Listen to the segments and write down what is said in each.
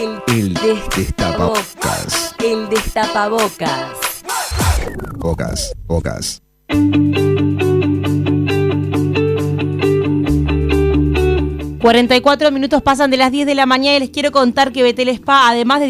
El destapabocas. El destapabocas. Bocas. 44 minutos pasan de las 10 de la mañana y les quiero contar que Betel Spa, además de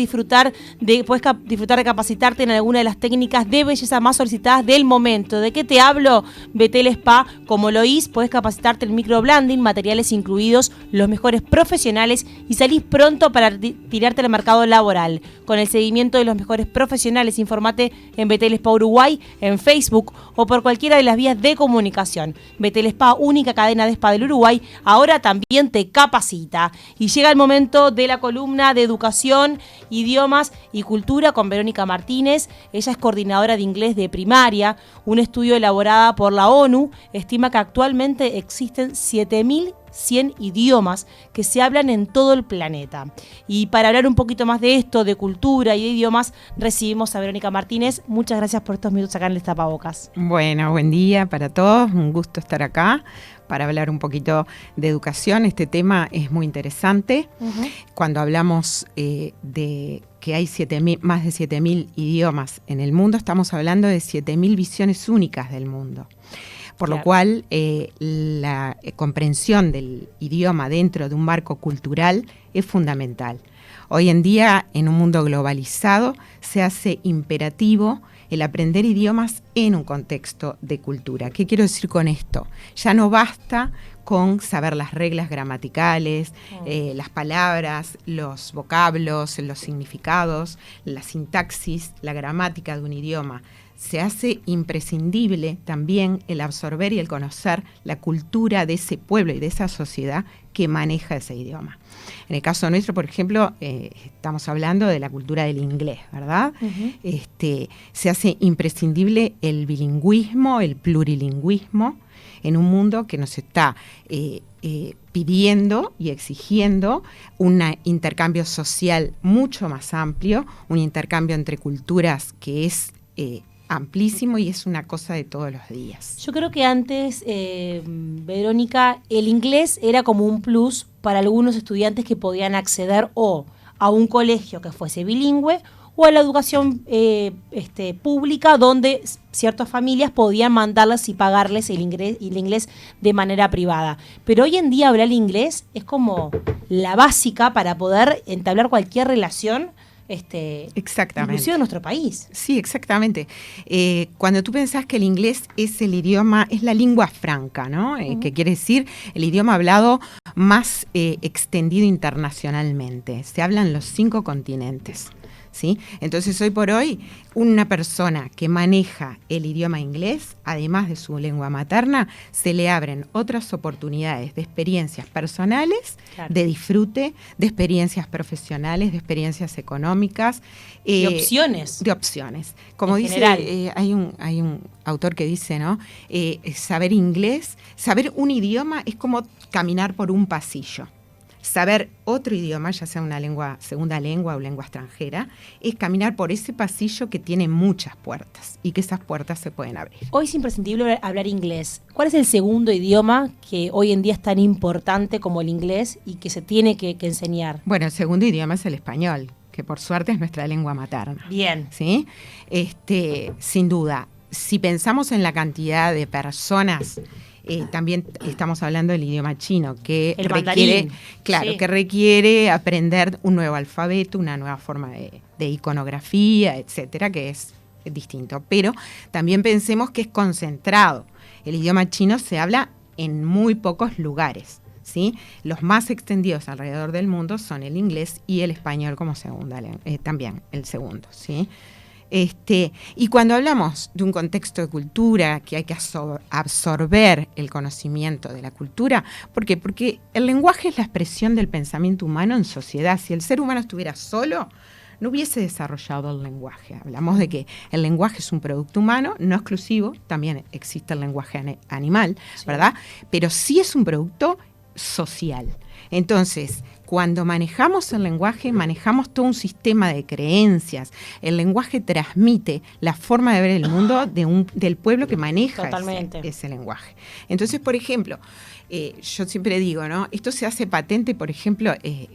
puedes disfrutar de capacitarte en alguna de las técnicas de belleza más solicitadas del momento. ¿De qué te hablo? Betel Spa, como lo hice, puedes capacitarte en microblending, materiales incluidos, los mejores profesionales y salís pronto para tirarte al mercado laboral. Con el seguimiento de los mejores profesionales, informate en Betel Spa Uruguay, en Facebook o por cualquiera de las vías de comunicación. Betel Spa, única cadena de spa del Uruguay, ahora también te capacita. Y llega el momento de la columna de educación, idiomas y cultura con Verónica Martínez. Ella es coordinadora de inglés de primaria. Un estudio elaborado por la ONU estima que actualmente existen 7.100 idiomas que se hablan en todo el planeta. Y para hablar un poquito más de esto, de cultura y de idiomas, recibimos a Verónica Martínez. Muchas gracias por estos minutos acá en el Destapabocas. Bueno, buen día para todos. Un gusto estar acá para hablar un poquito de educación. Este tema es muy interesante. Cuando hablamos de que hay más de 7.000 idiomas en el mundo, estamos hablando de 7.000 visiones únicas del mundo. Por lo cual, la comprensión del idioma dentro de un marco cultural es fundamental. Hoy en día, en un mundo globalizado, se hace imperativo el aprender idiomas en un contexto de cultura. ¿Qué quiero decir con esto? Ya no basta con saber las reglas gramaticales, las palabras, los vocablos, los significados, la sintaxis, la gramática de un idioma. Se hace imprescindible también el absorber y el conocer la cultura de ese pueblo y de esa sociedad que maneja ese idioma. En el caso nuestro, por ejemplo, estamos hablando de la cultura del inglés, ¿verdad? Se hace imprescindible el bilingüismo, el plurilingüismo, en un mundo que nos está pidiendo y exigiendo un intercambio social mucho más amplio, un intercambio entre culturas que es amplísimo y es una cosa de todos los días. Yo creo que antes, Verónica, el inglés era como un plus para algunos estudiantes que podían acceder o a un colegio que fuese bilingüe o a la educación pública, donde ciertas familias podían mandarles y pagarles el inglés de manera privada. Pero hoy en día hablar inglés es como la básica para poder entablar cualquier relación exactamente, inclusive en nuestro país. Sí, exactamente. Cuando tú pensás que el inglés es el idioma, es la lengua franca, ¿no? Que quiere decir el idioma hablado más extendido internacionalmente. Se habla en los 5 continentes. ¿Sí? Entonces, hoy por hoy, una persona que maneja el idioma inglés, además de su lengua materna, se le abren otras oportunidades de experiencias personales, de disfrute, de experiencias profesionales, de experiencias económicas. De opciones. De opciones. Como dice, hay un autor que dice, ¿no? Saber inglés, saber un idioma es como caminar por un pasillo. Saber otro idioma, ya sea una segunda lengua o lengua extranjera, es caminar por ese pasillo que tiene muchas puertas y que esas puertas se pueden abrir. Hoy es imprescindible hablar inglés. ¿Cuál es el segundo idioma que hoy en día es tan importante como el inglés y que se tiene que enseñar? Bueno, el segundo idioma es el español, que por suerte es nuestra lengua materna. Bien. ¿Sí? Sin duda, si pensamos en la cantidad de personas, también estamos hablando del idioma chino, que que requiere aprender un nuevo alfabeto, una nueva forma de iconografía, etcétera, que es distinto. Pero también pensemos que es concentrado. El idioma chino se habla en muy pocos lugares, ¿sí? Los más extendidos alrededor del mundo son el inglés y el español como segunda también el segundo, ¿sí? Y cuando hablamos de un contexto de cultura, que hay que absorber el conocimiento de la cultura, ¿por qué? Porque el lenguaje es la expresión del pensamiento humano en sociedad. Si el ser humano estuviera solo, no hubiese desarrollado el lenguaje. Hablamos de que el lenguaje es un producto humano, no exclusivo, también existe el lenguaje animal, sí, ¿verdad? Pero sí es un producto social. Entonces, cuando manejamos el lenguaje, manejamos todo un sistema de creencias. El lenguaje transmite la forma de ver el mundo del pueblo que maneja ese lenguaje. Entonces, por ejemplo, yo siempre digo, ¿no? Esto se hace patente, por ejemplo,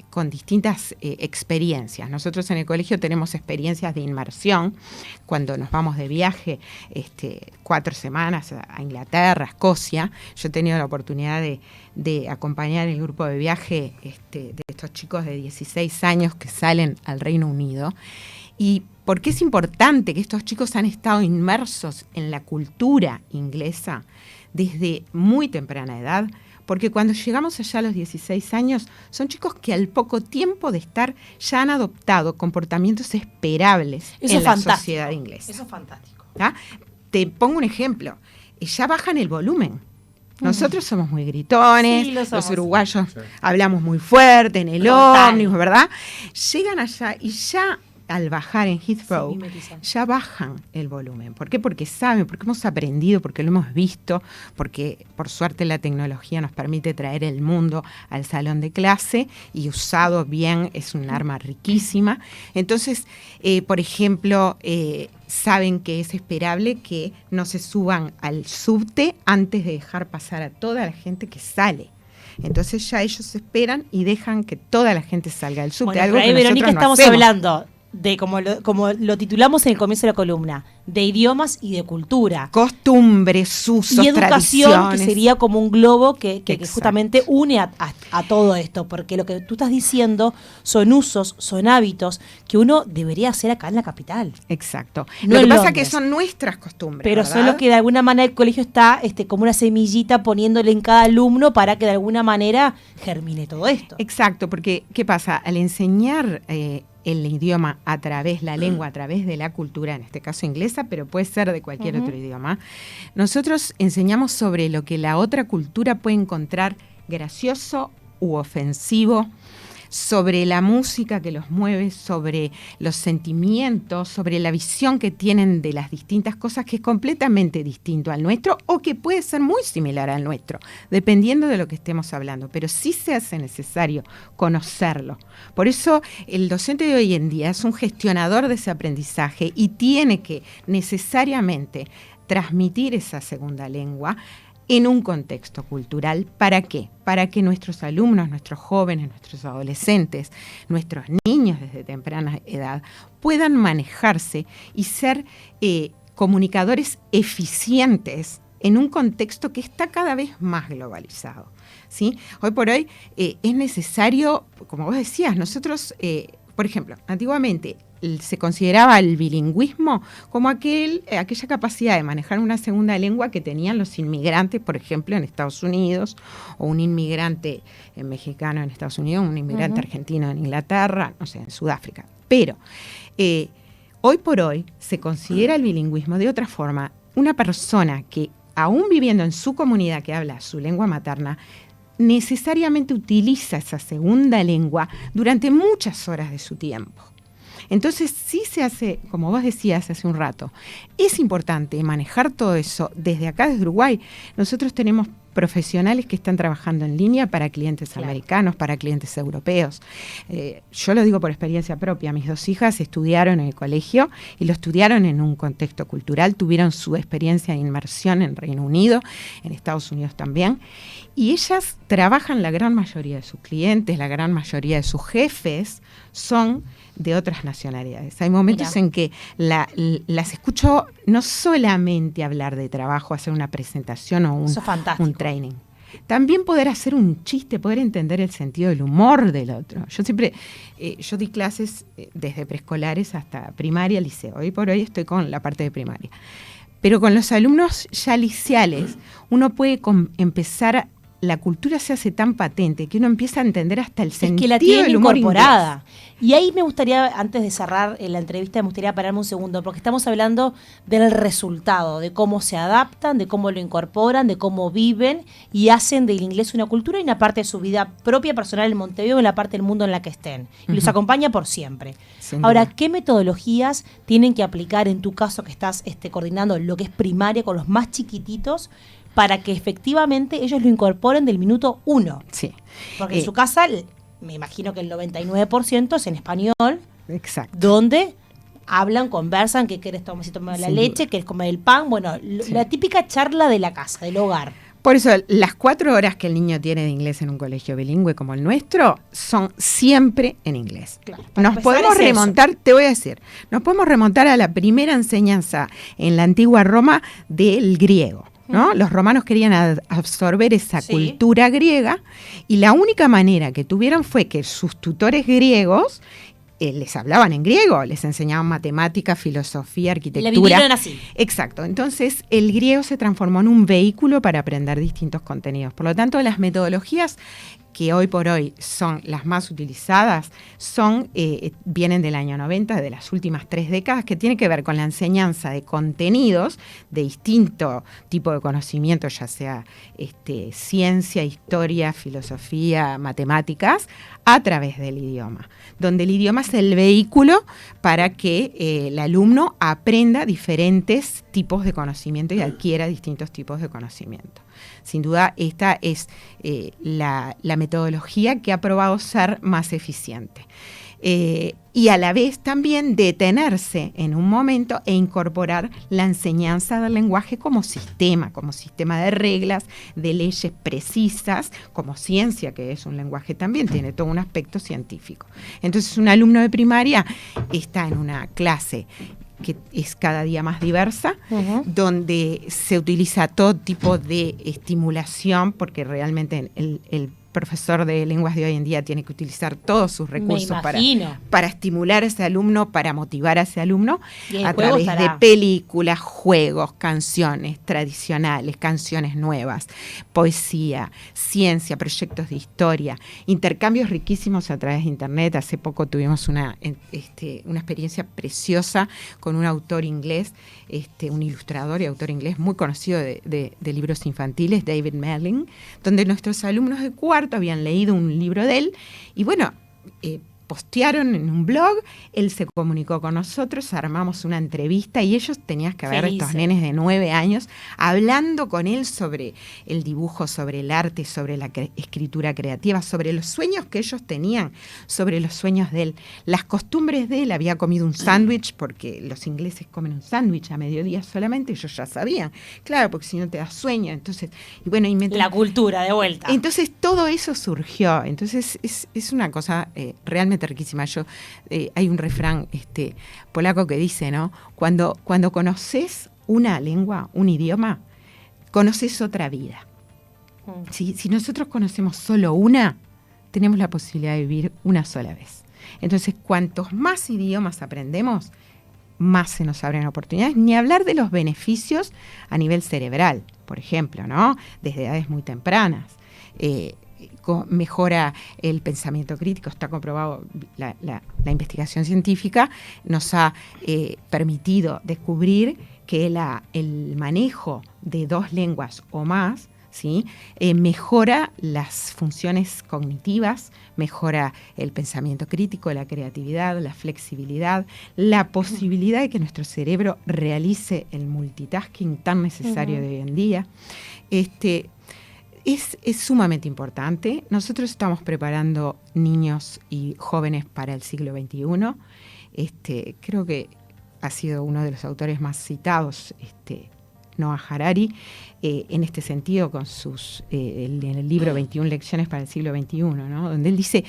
con distintas experiencias. Nosotros en el colegio tenemos experiencias de inmersión cuando nos vamos de viaje 4 semanas a Inglaterra, a Escocia. Yo he tenido la oportunidad de acompañar el grupo de viaje de estos chicos de 16 años que salen al Reino Unido. Y porque es importante que estos chicos han estado inmersos en la cultura inglesa desde muy temprana edad, porque cuando llegamos allá a los 16 años, son chicos que al poco tiempo de estar ya han adoptado comportamientos esperables en la sociedad inglesa. Eso es fantástico. ¿Ah? Te pongo un ejemplo. Ya bajan el volumen. Nosotros somos muy gritones, Sí, los uruguayos hablamos muy fuerte en el ómnibus, ¿verdad? Llegan allá y ya al bajar en Heathrow, ya bajan el volumen. ¿Por qué? Porque saben, porque hemos aprendido, porque lo hemos visto, porque por suerte la tecnología nos permite traer el mundo al salón de clase y usado bien es un arma riquísima. Entonces, por ejemplo, saben que es esperable que no se suban al subte antes de dejar pasar a toda la gente que sale. Entonces ya ellos esperan y dejan que toda la gente salga del subte. Bueno, algo pero ahí, que Verónica, nosotros no estamos hacemos. hablando de, como lo titulamos en el comienzo de la columna, de idiomas y de cultura. Costumbres, usos, Y educación, tradiciones. que sería como un globo que Exacto. justamente une a todo esto, porque lo que tú estás diciendo son usos, son hábitos que uno debería hacer acá en la capital. Exacto. No Lo que en pasa es Londres. que son nuestras costumbres, Pero ¿verdad? solo que de alguna manera el colegio está como una semillita poniéndole en cada alumno para que de alguna manera germine todo esto. Exacto, porque ¿qué pasa? Al enseñar el idioma a través, la lengua a través de la cultura, en este caso inglesa, pero puede ser de cualquier otro idioma, nosotros enseñamos sobre lo que la otra cultura puede encontrar gracioso u ofensivo, sobre la música que los mueve, sobre los sentimientos, sobre la visión que tienen de las distintas cosas, que es completamente distinto al nuestro o que puede ser muy similar al nuestro, dependiendo de lo que estemos hablando, pero sí se hace necesario conocerlo. Por eso el docente de hoy en día es un gestionador de ese aprendizaje y tiene que necesariamente transmitir esa segunda lengua en un contexto cultural. ¿Para qué? Para que nuestros alumnos, nuestros jóvenes, nuestros adolescentes, nuestros niños desde temprana edad puedan manejarse y ser comunicadores eficientes en un contexto que está cada vez más globalizado, ¿sí? Hoy por hoy es necesario, como vos decías, nosotros, por ejemplo, antiguamente se consideraba el bilingüismo como aquella capacidad de manejar una segunda lengua que tenían los inmigrantes, por ejemplo, en Estados Unidos, o un inmigrante mexicano en Estados Unidos, un inmigrante argentino en Inglaterra, no sé, en Sudáfrica. Pero hoy por hoy se considera el bilingüismo de otra forma. Una persona que, aún viviendo en su comunidad que habla su lengua materna, necesariamente utiliza esa segunda lengua durante muchas horas de su tiempo. Entonces sí se hace, como vos decías hace un rato, es importante manejar todo eso desde acá, desde Uruguay. Nosotros tenemos profesionales que están trabajando en línea para clientes americanos, para clientes europeos. Yo lo digo por experiencia propia. Mis 2 hijas estudiaron en el colegio y lo estudiaron en un contexto cultural, tuvieron su experiencia de inmersión en Reino Unido, en Estados Unidos también, y ellas trabajan, la gran mayoría de sus clientes, la gran mayoría de sus jefes son de otras nacionalidades. Hay momentos en que las escucho no solamente hablar de trabajo, hacer una presentación o un training. También poder hacer un chiste, poder entender el sentido del humor del otro. Yo siempre, yo di clases desde preescolares hasta primaria, liceo. Hoy por hoy estoy con la parte de primaria. Pero con los alumnos ya liceales, uno puede empezar. La cultura se hace tan patente que uno empieza a entender hasta el sentido que la tiene del humor incorporada. inglés. Y ahí me gustaría, antes de cerrar la entrevista, me gustaría pararme un segundo, porque estamos hablando del resultado, de cómo se adaptan, de cómo lo incorporan, de cómo viven y hacen del inglés una cultura y una parte de su vida propia, personal en Montevideo, en la parte del mundo en la que estén. Y los acompaña por siempre. Sin Ahora, duda. ¿qué metodologías tienen que aplicar en tu caso que estás coordinando lo que es primaria con los más chiquititos, para que efectivamente ellos lo incorporen del minuto 1? Sí. Porque en su casa, me imagino que el 99% es en español, Exacto. donde hablan, conversan, que querés tomar la Sin leche, duda. querés comer el pan, bueno, Sí. la típica charla de la casa, del hogar. Por eso, las 4 horas que el niño tiene de inglés en un colegio bilingüe como el nuestro son siempre en inglés. Claro, Nos podemos remontar, te voy a decir, nos podemos remontar a la primera enseñanza en la antigua Roma del griego, ¿no? Los romanos querían absorber esa cultura griega y la única manera que tuvieron fue que sus tutores griegos les hablaban en griego, les enseñaban matemática, filosofía, arquitectura. Le vivieron así. Exacto. Entonces, el griego se transformó en un vehículo para aprender distintos contenidos. Por lo tanto, las metodologías que hoy por hoy son las más utilizadas vienen del año 90, de las últimas 3 décadas, que tiene que ver con la enseñanza de contenidos de distinto tipo de conocimiento, ya sea ciencia, historia, filosofía, matemáticas, a través del idioma, donde el idioma es el vehículo para que el alumno aprenda diferentes tipos de conocimiento y adquiera distintos tipos de conocimiento. Sin duda, esta es la metodología que ha probado ser más eficiente. Y a la vez también detenerse en un momento e incorporar la enseñanza del lenguaje como sistema de reglas, de leyes precisas, como ciencia, que es un lenguaje también, tiene todo un aspecto científico. Entonces, un alumno de primaria está en una clase que es cada día más diversa, donde se utiliza todo tipo de estimulación, porque realmente el profesor de lenguas de hoy en día tiene que utilizar todos sus recursos para estimular a ese alumno, para motivar a ese alumno, a través de películas, juegos, canciones tradicionales, canciones nuevas, poesía, ciencia, proyectos de historia, intercambios riquísimos a través de internet. Hace poco tuvimos una experiencia preciosa con un autor inglés, un ilustrador y autor inglés muy conocido de libros infantiles, David Melling, donde nuestros alumnos de cuarto habían leído un libro de él y bueno, postearon en un blog, él se comunicó con nosotros, armamos una entrevista y ellos tenías que ver estos nenes de 9 años hablando con él sobre el dibujo, sobre el arte, sobre la escritura creativa, sobre los sueños que ellos tenían, sobre los sueños de él, las costumbres de él. Había comido un sándwich, porque los ingleses comen un sándwich a mediodía solamente, ellos ya sabían, claro, porque si no te da sueño. Entonces, y bueno, la cultura de vuelta. Entonces todo eso surgió. Entonces es una cosa realmente riquísima. Hay un refrán polaco que dice, ¿no? Cuando conoces una lengua, un idioma, conoces otra vida. Si nosotros conocemos solo una, tenemos la posibilidad de vivir una sola vez. Entonces, cuantos más idiomas aprendemos, más se nos abren oportunidades, ni hablar de los beneficios a nivel cerebral, por ejemplo, ¿no? Desde edades muy tempranas. Mejora el pensamiento crítico, está comprobado, la investigación científica nos ha permitido descubrir que el manejo de 2 lenguas o más, ¿sí? Mejora las funciones cognitivas, mejora el pensamiento crítico, la creatividad, la flexibilidad, la posibilidad de que nuestro cerebro realice el multitasking tan necesario de hoy en día. Es sumamente importante. Nosotros estamos preparando niños y jóvenes para el siglo XXI. Creo que ha sido uno de los autores más citados, Noah Harari, en este sentido, con en el libro 21 lecciones para el siglo XXI, ¿no? Donde él dice,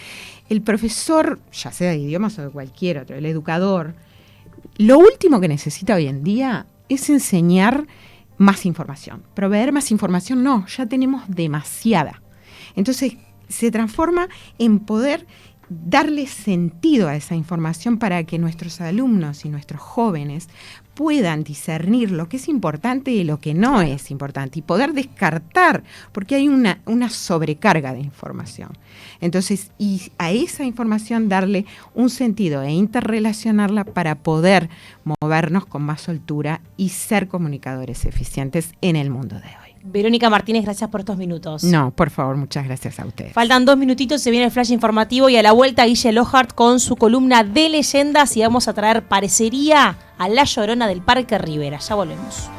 el profesor, ya sea de idiomas o de cualquier otro, el educador, lo último que necesita hoy en día es enseñar más información. Proveer más información, no, ya tenemos demasiada. Entonces se transforma en poder darle sentido a esa información para que nuestros alumnos y nuestros jóvenes puedan discernir lo que es importante y lo que no es importante y poder descartar, porque hay una sobrecarga de información. Entonces, y a esa información darle un sentido e interrelacionarla para poder movernos con más soltura y ser comunicadores eficientes en el mundo de hoy. Verónica Martínez, gracias por estos minutos. No, por favor, muchas gracias a ustedes. Faltan 2 minutitos, se viene el flash informativo y a la vuelta Guille Lohart con su columna de leyendas y vamos a traer Parecería a La Llorona del Parque Rivera. Ya volvemos.